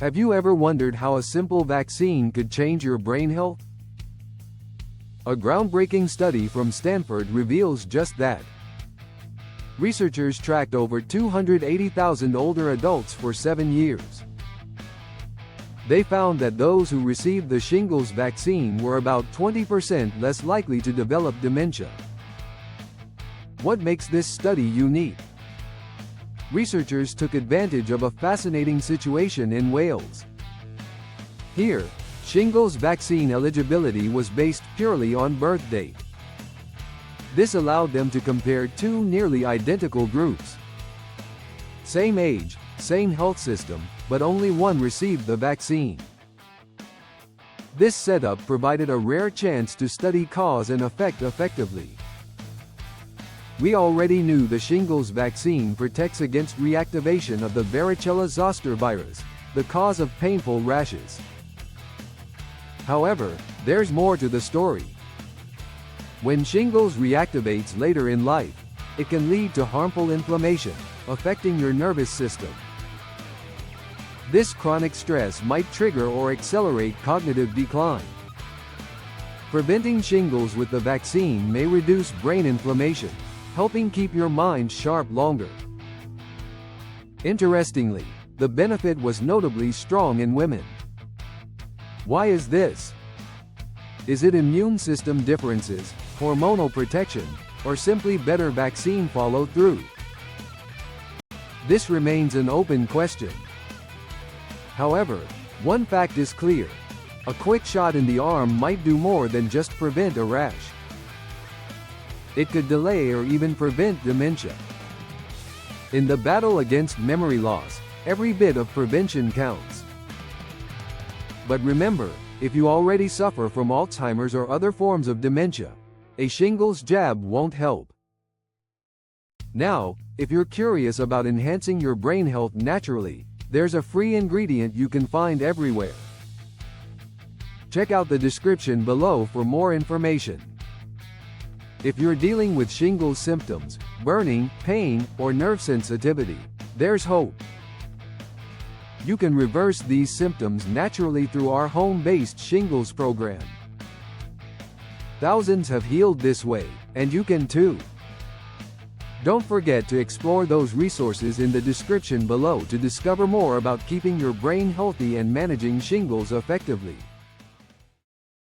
Have you ever wondered how a simple vaccine could change your brain health? A groundbreaking study from Stanford reveals just that. Researchers tracked over 280,000 older adults for 7 years. They found that those who received the shingles vaccine were about 20% less likely to develop dementia. What makes this study unique? Researchers took advantage of a fascinating situation in Wales. Here, shingles vaccine eligibility was based purely on birth date. This allowed them to compare two nearly identical groups. Same age, same health system, but only one received the vaccine. This setup provided a rare chance to study cause and effect effectively. We already knew the shingles vaccine protects against reactivation of the varicella-zoster virus, the cause of painful rashes. However, there's more to the story. When shingles reactivates later in life, it can lead to harmful inflammation, affecting your nervous system. This chronic stress might trigger or accelerate cognitive decline. Preventing shingles with the vaccine may reduce brain inflammation, helping keep your mind sharp longer. Interestingly, the benefit was notably strong in women. Why is this? Is it immune system differences, hormonal protection, or simply better vaccine follow-through? This remains an open question. However, one fact is clear: a quick shot in the arm might do more than just prevent a rash. It could delay or even prevent dementia. In the battle against memory loss, every bit of prevention counts. But remember, if you already suffer from Alzheimer's or other forms of dementia, a shingles jab won't help. Now, if you're curious about enhancing your brain health naturally, there's a free ingredient you can find everywhere. Check out the description below for more information. If you're dealing with shingles symptoms, burning, pain, or nerve sensitivity, there's hope. You can reverse these symptoms naturally through our home-based shingles program. Thousands have healed this way, and you can too. Don't forget to explore those resources in the description below to discover more about keeping your brain healthy and managing shingles effectively.